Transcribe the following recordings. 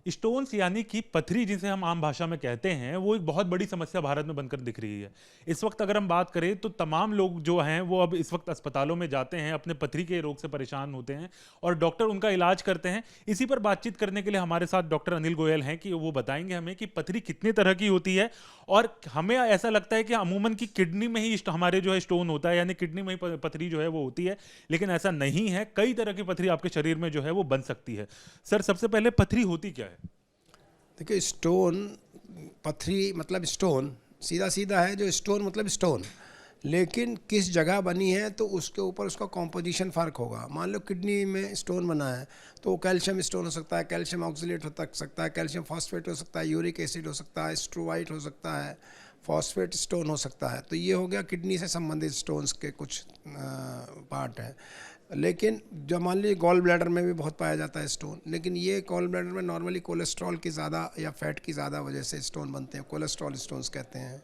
Stones यानी कि पथरी जिसे हम आम भाषा में कहते हैं, वो एक बहुत बड़ी समस्या भारत में बनकर दिख रही है। इस वक्त अगर हम बात करें तो तमाम लोग जो हैं वो अब इस वक्त अस्पतालों में जाते हैं, अपने पथरी के रोग से परेशान होते हैं और डॉक्टर उनका इलाज करते हैं। इसी पर बातचीत करने के लिए हमारे साथ डॉक्टर अनिल गोयल हैं कि वो बताएंगे हमें कि पथरी कितने तरह की होती है। और हमें ऐसा लगता है कि अमूमन की किडनी में ही हमारे जो है स्टोन होता है, यानी किडनी में ही पथरी जो है वो होती है, लेकिन ऐसा नहीं है। कई तरह की पथरी आपके शरीर में जो है वो बन सकती है। सर, सबसे पहले पथरी होती क्या है? देखिए, स्टोन, पथरी मतलब स्टोन, सीधा सीधा है। जो स्टोन मतलब स्टोन, लेकिन किस जगह बनी है तो उसके ऊपर उसका कॉम्पोजिशन फ़र्क होगा। मान लो किडनी में स्टोन बना है तो वो कैल्शियम स्टोन हो सकता है, कैल्शियम ऑक्सलेट हो सकता है, कैल्शियम फॉस्फेट हो सकता है, यूरिक एसिड हो सकता है, स्ट्रोवाइट हो सकता है, फॉस्फेट स्टोन हो सकता है। तो ये हो गया किडनी से संबंधित स्टोन्स के कुछ पार्ट हैं। लेकिन जो मान लीजिए गॉल ब्लैडर में भी बहुत पाया जाता है स्टोन, लेकिन ये गॉल ब्लैडर में नॉर्मली कोलेस्ट्रॉल की ज़्यादा या फैट की ज़्यादा वजह से स्टोन बनते हैं, कोलेस्ट्रॉल स्टोन्स कहते हैं।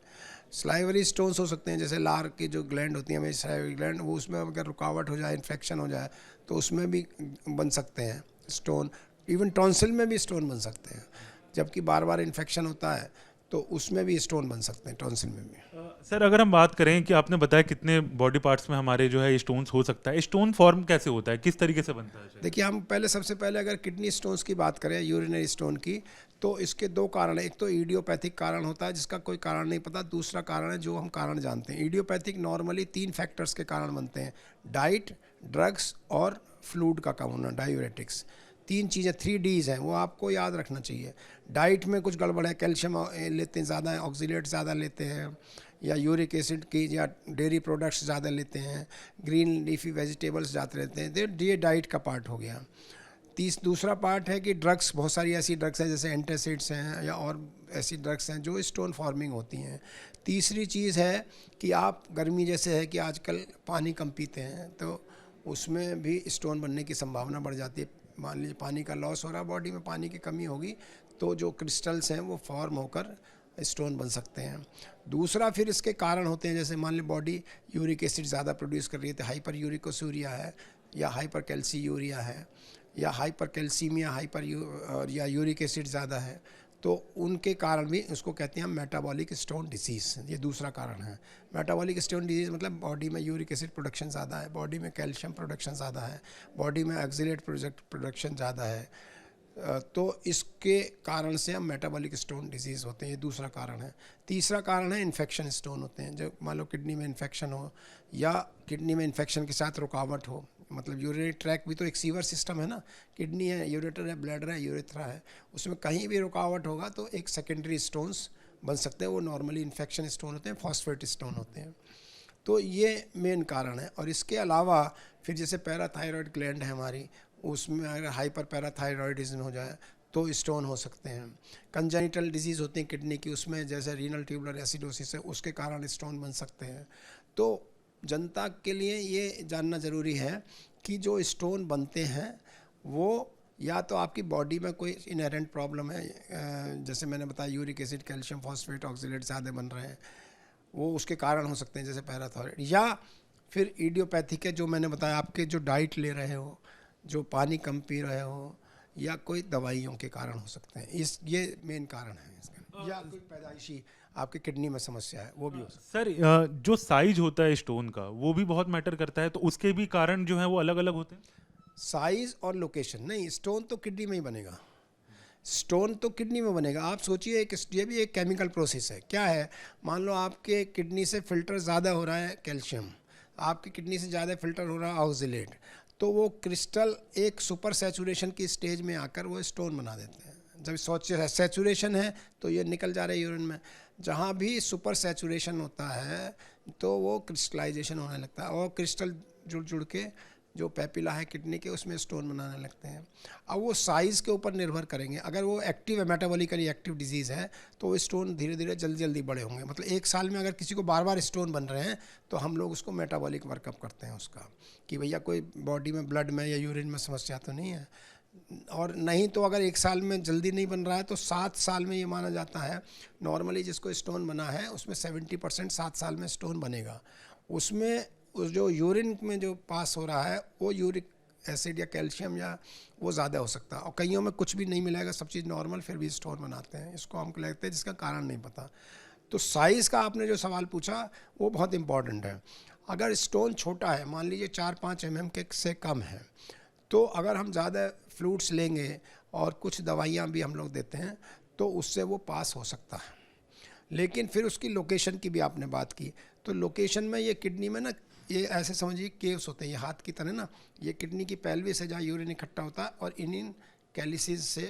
स्लाइवरी स्टोन्स हो सकते हैं, जैसे लार की जो ग्लैंड होती है हमें स्लाइवरी ग्लैंड, वो उसमें अगर रुकावट हो जाए, इन्फेक्शन हो जाए तो उसमें भी बन सकते हैं स्टोन। इवन टॉन्सिल में भी स्टोन बन सकते हैं, जबकि बार बार इन्फेक्शन होता है तो उसमें भी स्टोन बन सकते हैं, टॉन्सिल में भी। सर, अगर हम बात करें कि आपने बताया कितने बॉडी पार्ट्स में हमारे जो है स्टोन्स हो सकता है, स्टोन फॉर्म कैसे होता है, किस तरीके से बनता है सर? देखिए, हम पहले सबसे पहले अगर किडनी स्टोन्स की बात करें, यूरिनरी स्टोन की, तो इसके दो कारण हैं। एक तो इडियोपैथिक कारण होता है जिसका कोई कारण नहीं पता, दूसरा कारण है जो हम कारण जानते हैं। इडियोपैथिक नॉर्मली 3 फैक्टर्स के कारण बनते हैं: डाइट, ड्रग्स और फ्लूइड का कम होना, डायूरेटिक्स। 3 चीज़ें, 3 Ds हैं, वो आपको याद रखना चाहिए। डाइट में कुछ गड़बड़ है, कैल्शियम लेते हैं ज़्यादा, ऑक्सीलेट ज़्यादा लेते हैं, या यूरिक एसिड की या डेयरी प्रोडक्ट्स ज़्यादा लेते हैं, ग्रीन लीफी वेजिटेबल्स ज़्यादा लेते हैं, तो ये डाइट का पार्ट हो गया। दूसरा पार्ट है कि ड्रग्स, बहुत सारी ऐसी ड्रग्स हैं जैसे एंटासिड्स हैं या और ऐसी ड्रग्स हैं जो स्टोन फॉर्मिंग होती हैं। तीसरी चीज़ है कि आप, गर्मी जैसे है कि आजकल पानी कम पीते हैं तो उसमें भी स्टोन बनने की संभावना बढ़ जाती है। मान लीजिए पानी का लॉस हो रहा है, बॉडी में पानी की कमी होगी तो जो क्रिस्टल्स हैं वो फॉर्म होकर स्टोन बन सकते हैं। दूसरा, फिर इसके कारण होते हैं, जैसे मान ली बॉडी यूरिक एसिड ज़्यादा प्रोड्यूस कर रही है तो हाइपर यूरिकोसूरिया है, या हाइपर कैल्सीयूरिया है, या हाइपर कैल्सीमिया, या यूरिक एसिड ज़्यादा है, तो उनके कारण भी उसको कहते हैं हम मेटाबॉलिक स्टोन डिसीज़। ये दूसरा कारण है। मेटाबॉलिक स्टोन डिजीज़ मतलब बॉडी में यूरिक एसिड प्रोडक्शन ज़्यादा है, बॉडी में कैल्शियम प्रोडक्शन ज़्यादा है, बॉडी में ऑक्सलेट प्रोडक्शन ज़्यादा है, तो इसके कारण से हम मेटाबॉलिक स्टोन डिजीज़ होते हैं। ये दूसरा कारण है। तीसरा कारण है इन्फेक्शन स्टोन होते हैं। जब मान लो किडनी में इन्फेक्शन हो, या किडनी में इन्फेक्शन के साथ रुकावट हो, मतलब यूरिनरी ट्रैक भी तो एक सीवर सिस्टम है ना, किडनी है, यूरेटर है, ब्लैडर है, यूरेथ्रा है, उसमें कहीं भी रुकावट होगा तो एक सेकेंडरी स्टोन्स बन सकते हैं। वो नॉर्मली इन्फेक्शन स्टोन होते हैं, फॉस्फेट स्टोन होते हैं। तो ये मेन कारण है। और इसके अलावा फिर जैसे पैराथायरॉयड ग्लैंड है हमारी, उसमें अगर हाइपर पैराथायरॉयडिज्म हो जाए तो स्टोन हो सकते हैं। कंजेनिटल डिजीज़ होती हैं किडनी की, उसमें जैसे रीनल ट्यूबुलर एसिडोसिस है, उसके कारण स्टोन बन सकते हैं। तो जनता के लिए ये जानना ज़रूरी है कि जो स्टोन बनते हैं वो या तो आपकी बॉडी में कोई इनहेरेंट प्रॉब्लम है, जैसे मैंने बताया uric acid, calcium phosphate, oxalate ज़्यादा बन रहे हैं, वो उसके कारण हो सकते हैं जैसे पैराथायरॉयड, या फिर इडियोपैथिक है जो मैंने बताया, आपके जो डाइट ले रहे हो, जो पानी कम पी रहे हो, या कोई दवाइयों के कारण हो सकते हैं। ये मेन कारण है इसका। या कोई पैदाइशी आपके किडनी में समस्या है, वो भी हो सकता सर, जो साइज होता है स्टोन का वो भी बहुत मैटर करता है, तो उसके भी कारण जो है वो अलग अलग होते हैं? है। साइज और लोकेशन नहीं, स्टोन तो किडनी में ही बनेगा। स्टोन तो किडनी में बनेगा। आप सोचिए, ये भी एक केमिकल प्रोसेस है। क्या है, मान लो आपके किडनी से फिल्टर ज़्यादा हो रहा है कैल्शियम, आपकी किडनी से ज़्यादा फिल्टर हो रहा है ऑक्सलेट, तो वो क्रिस्टल एक सुपर सैचुरेशन की स्टेज में आकर वो स्टोन बना देते हैं। जब सैचुरेशन है तो ये निकल जा रहा है यूरिन में। जहाँ भी सुपर सैचुरेशन होता है तो वो क्रिस्टलाइजेशन होने लगता है, और क्रिस्टल जुड़ जुड़ के जो पेपिला है किडनी के, उसमें स्टोन बनाने लगते हैं। अब वो साइज़ के ऊपर निर्भर करेंगे। अगर वो एक्टिव है, मेटाबॉलिकली एक्टिव डिजीज़ है, तो वो स्टोन धीरे धीरे जल्दी जल्दी बड़े होंगे। मतलब एक साल में अगर किसी को बार बार स्टोन बन रहे हैं तो हम लोग उसको मेटाबॉलिक वर्कअप करते हैं उसका, कि भैया कोई बॉडी में, ब्लड में या यूरिन में समस्या तो नहीं है। और नहीं तो अगर एक साल में जल्दी नहीं बन रहा है तो 7 साल में ये माना जाता है। नॉर्मली जिसको स्टोन बना है उसमें 70% 7 साल में स्टोन बनेगा। उसमें उस जो यूरिन में जो पास हो रहा है वो यूरिक एसिड या कैल्शियम या वो ज़्यादा हो सकता है, और कईयों में कुछ भी नहीं मिलेगा, सब चीज़ नॉर्मल, फिर भी स्टोन बनाते हैं। इसको हम कहते हैं जिसका कारण नहीं पता। तो साइज़ का आपने जो सवाल पूछा वो बहुत इम्पॉर्टेंट है। अगर स्टोन छोटा है, मान लीजिए 4-5 mm के से कम है, तो अगर हम ज़्यादा फ्लूइड्स लेंगे और कुछ दवाइयाँ भी हम लोग देते हैं तो उससे वो पास हो सकता है। लेकिन फिर उसकी लोकेशन की भी आपने बात की, तो लोकेशन में ये किडनी में ना, ये ऐसे समझिए केव्स होते हैं, ये हाथ की तरह ना, ये किडनी की पेल्विस है जहाँ यूरिन इकट्ठा होता है, और इन कैलिसिस से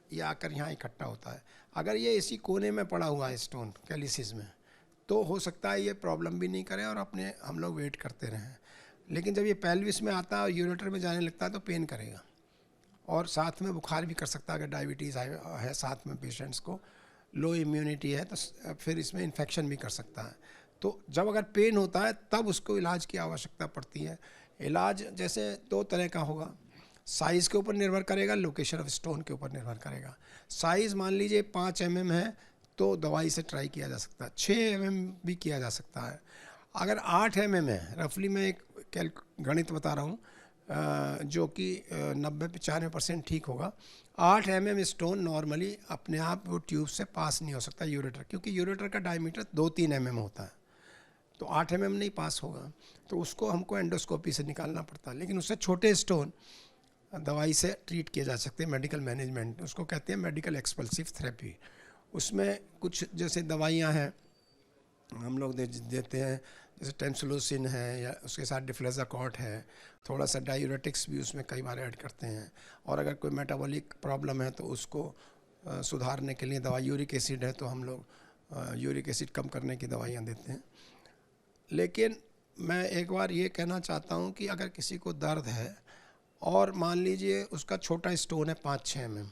ये आकर यहाँ इकट्ठा होता है। अगर ये इसी कोने में पड़ा हुआ है स्टोन कैलिसिस में, तो हो सकता है ये प्रॉब्लम भी नहीं करे और अपने हम लोग वेट करते रहें। लेकिन जब ये पेल्विस में आता है और यूरेटर में जाने लगता है तो पेन करेगा, और साथ में बुखार भी कर सकता है। अगर डायबिटीज़ है साथ में पेशेंट्स को, लो इम्यूनिटी है, तो फिर इसमें इन्फेक्शन भी कर सकता है। तो जब अगर पेन होता है तब उसको इलाज की आवश्यकता पड़ती है। इलाज जैसे 2 तरह का होगा, साइज़ के ऊपर निर्भर करेगा, लोकेशन ऑफ स्टोन के ऊपर निर्भर करेगा। साइज़ मान लीजिए 5 mm है तो दवाई से ट्राई किया जा सकता है, 6 mm भी किया जा सकता है। अगर 8 mm है, रफली मैं एक गणित बता रहा हूँ जो कि 90-95% ठीक होगा। 8 mm स्टोन नॉर्मली अपने आप वो ट्यूब से पास नहीं हो सकता यूरेटर, क्योंकि यूरेटर का डायमीटर 2-3 mm होता है, तो 8 mm नहीं पास होगा, तो उसको हमको एंडोस्कोपी से निकालना पड़ता है। लेकिन उससे छोटे स्टोन दवाई से ट्रीट किए जा सकते हैं, मेडिकल मैनेजमेंट, उसको कहते हैं मेडिकल एक्सपल्सिव थेरेपी। उसमें कुछ जैसे दवाइयाँ हैं हम लोग देते हैं, जैसे टेंसुलोसिन है, या उसके साथ डिफ्लेज़ाकॉर्ट है, थोड़ा सा डायूरेटिक्स भी उसमें कई बार ऐड करते हैं। और अगर कोई मेटाबॉलिक प्रॉब्लम है तो उसको सुधारने के लिए दवाई, यूरिक एसिड है तो हम लोग यूरिक एसिड कम करने की दवाइयाँ देते हैं। लेकिन मैं एक बार ये कहना चाहता हूँ कि अगर किसी को दर्द है और मान लीजिए उसका छोटा स्टोन है 5-6 mm,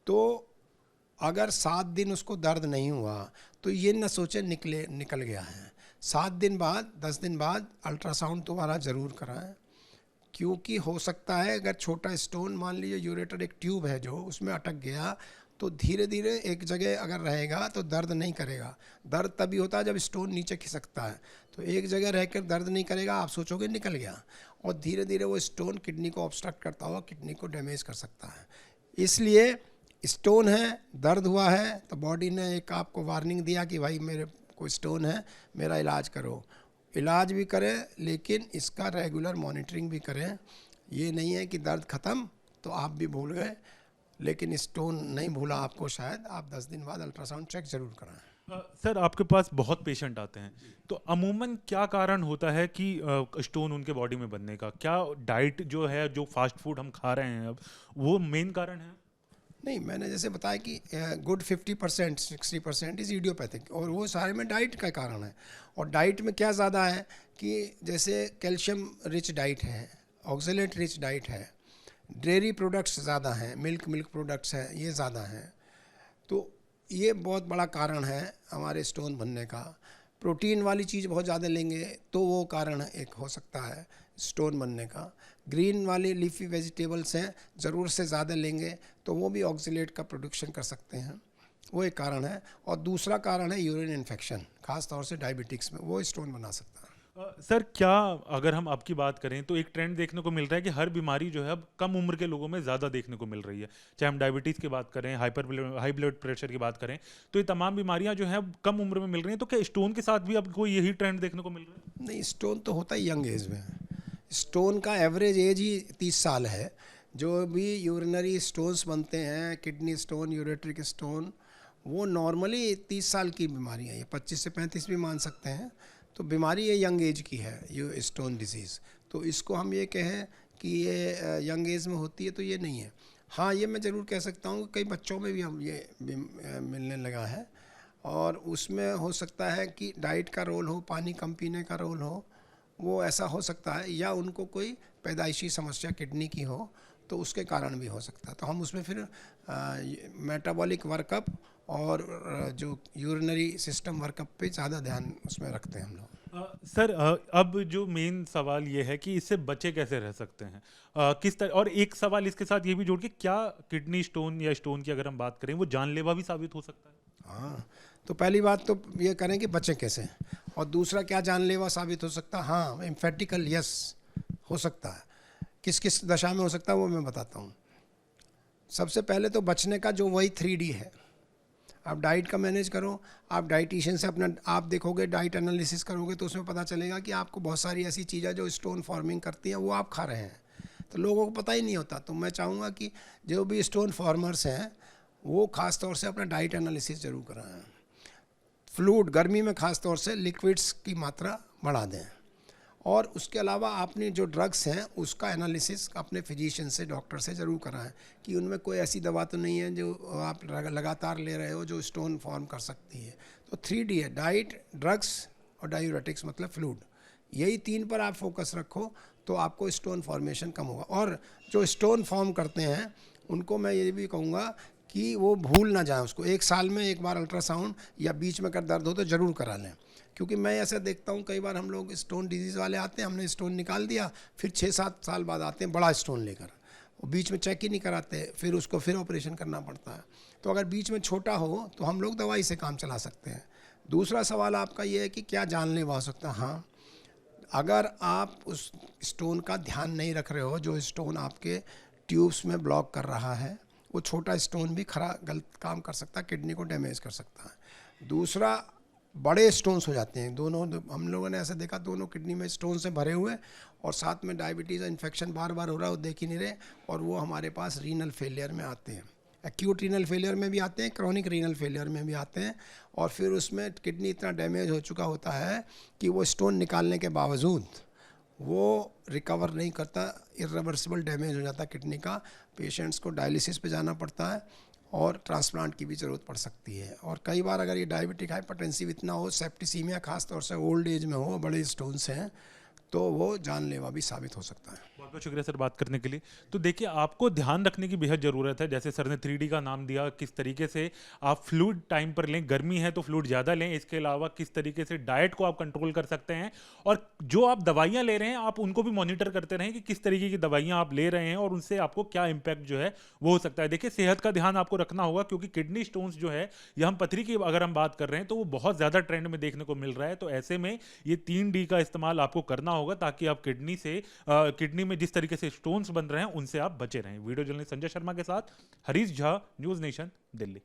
तो अगर 7 दिन उसको दर्द नहीं हुआ तो ये न सोचे निकल गया है। 7 दिन बाद, 10 दिन बाद अल्ट्रासाउंड दोबारा ज़रूर कराएं, क्योंकि हो सकता है अगर छोटा स्टोन, मान लीजिए यूरेटर एक ट्यूब है जो उसमें अटक गया, तो धीरे धीरे एक जगह अगर रहेगा तो दर्द नहीं करेगा। दर्द तभी होता है जब स्टोन नीचे खिसकता है, तो एक जगह रहकर दर्द नहीं करेगा, आप सोचोगे निकल गया, और धीरे धीरे वो स्टोन किडनी को ऑब्स्ट्रक्ट करता हुआ किडनी को डैमेज कर सकता है। इसलिए स्टोन है, दर्द हुआ है, तो बॉडी ने एक आपको वार्निंग दिया कि भाई मेरे को स्टोन है, मेरा इलाज करो। इलाज भी करें, लेकिन इसका रेगुलर मॉनिटरिंग भी करें। ये नहीं है कि दर्द ख़त्म तो आप भी भूल गए, लेकिन स्टोन नहीं भूला आपको, शायद आप 10 दिन बाद अल्ट्रासाउंड चेक ज़रूर कराएं। सर, आपके पास बहुत पेशेंट आते हैं, तो अमूमन क्या कारण होता है कि स्टोन उनके बॉडी में बनने का? क्या डाइट जो है, जो फास्ट फूड हम खा रहे हैं अब, वो मेन कारण है? नहीं, मैंने जैसे बताया कि गुड 50% 60% इज़ इडियोपैथिक, और वो सारे में डाइट का कारण है। और डाइट में क्या ज़्यादा है कि जैसे कैल्शियम रिच डाइट है, ऑक्सलेट रिच डाइट है, डेयरी प्रोडक्ट्स ज़्यादा हैं, मिल्क प्रोडक्ट्स हैं, ये ज़्यादा हैं, तो ये बहुत बड़ा कारण है हमारे स्टोन बनने का। प्रोटीन वाली चीज़ बहुत ज़्यादा लेंगे तो वो कारण एक हो सकता है स्टोन बनने का। ग्रीन वाले लीफी वेजिटेबल्स हैं, ज़रूर से ज़्यादा लेंगे तो वो भी ऑक्सलेट का प्रोडक्शन कर सकते हैं, वो एक कारण है। और दूसरा कारण है यूरिन इन्फेक्शन, खास तौर से डायबिटिक्स में, वो स्टोन बना सकता है। सर, क्या अगर हम आपकी बात करें तो एक ट्रेंड देखने को मिल रहा है कि हर बीमारी जो है अब कम उम्र के लोगों में ज़्यादा देखने को मिल रही है। चाहे हम डायबिटीज़ की बात करें, हाई ब्लड प्रेशर की बात करें, तो ये तमाम बीमारियां जो हैं अब कम उम्र में मिल रही हैं। तो क्या स्टोन के साथ भी अब कोई यही ट्रेंड देखने को मिल रहा है? नहीं, स्टोन तो होता ही यंग एज में। स्टोन का एवरेज एज ही 30 साल है। जो भी यूरिनरी स्टोन्स बनते हैं, किडनी स्टोन, यूरेट्रिक स्टोन, वो नॉर्मली 30 साल की बीमारी है। ये 25 से 35 भी मान सकते हैं, तो बीमारी ये यंग एज की है, ये स्टोन डिजीज़। तो इसको हम ये कहें कि ये यंग एज में होती है तो ये नहीं है। हाँ, ये मैं ज़रूर कह सकता हूँ कई बच्चों में भी हम ये मिलने लगा है, और उसमें हो सकता है कि डाइट का रोल हो, पानी कम पीने का रोल हो, वो ऐसा हो सकता है, या उनको कोई पैदाइशी समस्या किडनी की हो तो उसके कारण भी हो सकता है। तो हम उसमें फिर मेटाबॉलिक वर्कअप और जो यूरिनरी सिस्टम वर्कअप पे ज़्यादा ध्यान उसमें रखते हैं हम लोग। सर, अब जो मेन सवाल ये है कि इससे बचे कैसे रह सकते हैं, किस तरह? और एक सवाल इसके साथ ये भी जोड़ के, क्या किडनी स्टोन या स्टोन की अगर हम बात करें वो जानलेवा भी साबित हो सकता है? हाँ, तो पहली बात तो ये करें कि बचें कैसे, और दूसरा क्या जानलेवा साबित हो सकता है? हाँ, एम्फेटिकल यस हो सकता है। किस किस दशा में हो सकता है वो मैं बताता हूँ। सबसे पहले तो बचने का जो वही 3D है, आप डाइट का मैनेज करो। आप डाइटिशियन से अपना आप देखोगे, डाइट एनालिसिस करोगे तो उसमें पता चलेगा कि आपको बहुत सारी ऐसी चीज़ें जो स्टोन फॉर्मिंग करती हैं वो आप खा रहे हैं, तो लोगों को पता ही नहीं होता। तो मैं चाहूँगा कि जो भी स्टोन फॉर्मर्स हैं वो ख़ास तौर से अपना डाइट एनालिसिस ज़रूर कराएं। फ्लूइड, गर्मी में ख़ास तौर से लिक्विड्स की मात्रा बढ़ा दें, और उसके अलावा आपने जो ड्रग्स हैं उसका एनालिसिस अपने फिजिशियन से, डॉक्टर से ज़रूर कराएं कि उनमें कोई ऐसी दवा तो नहीं है जो आप लगातार ले रहे हो जो स्टोन फॉर्म कर सकती है। तो 3D है, डाइट, ड्रग्स और डायूरेटिक्स मतलब फ्लूइड, यही 3 पर आप फोकस रखो तो आपको स्टोन फॉर्मेशन कम होगा। और जो स्टोन फॉर्म करते हैं उनको मैं ये भी कहूँगा कि वो भूल ना जाएं उसको, 1 साल में एक बार अल्ट्रासाउंड या बीच में अगर दर्द हो तो ज़रूर करा लें। क्योंकि मैं ऐसा देखता हूँ कई बार हम लोग स्टोन डिजीज़ वाले आते हैं, हमने स्टोन निकाल दिया, फिर 6-7 साल बाद आते हैं बड़ा स्टोन लेकर, वो बीच में चेक ही नहीं कराते, फिर उसको फिर ऑपरेशन करना पड़ता है। तो अगर बीच में छोटा हो तो हम लोग दवाई से काम चला सकते हैं। दूसरा सवाल आपका ये है कि क्या जानलेवा हो सकता है। हाँ, अगर आप उस स्टोन का ध्यान नहीं रख रहे हो, जो स्टोन आपके ट्यूब्स में ब्लॉक कर रहा है, वो छोटा स्टोन भी गलत काम कर सकता है, किडनी को डैमेज कर सकता है। दूसरा, बड़े स्टोन्स हो जाते हैं, दोनों हम लोगों ने ऐसा देखा, दोनों किडनी में स्टोन से भरे हुए और साथ में डायबिटीज़ इन्फेक्शन बार बार हो रहा है, वो देख ही नहीं रहे, और वो हमारे पास रीनल फेलियर में आते हैं। एक्यूट रीनल फेलियर में भी आते हैं, क्रॉनिक रीनल फेलियर में भी आते हैं, और फिर उसमें किडनी इतना डैमेज हो चुका होता है कि वो स्टोन निकालने के बावजूद वो रिकवर नहीं करता, इर्रिवर्सिबल डैमेज हो जाता है किडनी का। पेशेंट्स को डायलिसिस पे जाना पड़ता है और ट्रांसप्लांट की भी ज़रूरत पड़ सकती है। और कई बार अगर ये डायबिटिक हाइपरटेंसिव इतना हो, सेप्टिसीमिया खास तौर से ओल्ड एज में हो, बड़े स्टोन्स हैं, तो वो जानलेवा भी साबित हो सकता है। बहुत बहुत शुक्रिया सर बात करने के लिए। तो देखिए, आपको ध्यान रखने की बेहद ज़रूरत है, जैसे सर ने 3D का नाम दिया, किस तरीके से आप फ्लूइड टाइम पर लें, गर्मी है तो फ्लूइड ज़्यादा लें, इसके अलावा किस तरीके से डाइट को आप कंट्रोल कर सकते हैं, और जो आप दवाइयाँ ले रहे हैं आप उनको भी मॉनिटर करते रहें कि किस तरीके की दवाइयाँ आप ले रहे हैं और उनसे आपको क्या इम्पैक्ट जो है वो हो सकता है। देखिए, सेहत का ध्यान आपको रखना होगा, क्योंकि किडनी स्टोन्स जो है या हम पथरी की अगर हम बात कर रहे हैं तो वो बहुत ज़्यादा ट्रेंड में देखने को मिल रहा है। तो ऐसे में ये 3D का इस्तेमाल आपको करना होगा ताकि आप किडनी में जिस तरीके से स्टोन्स बन रहे हैं उनसे आप बचे रहें। वीडियो जर्नलिस्ट संजय शर्मा के साथ हरीश झा, न्यूज़ नेशन, दिल्ली।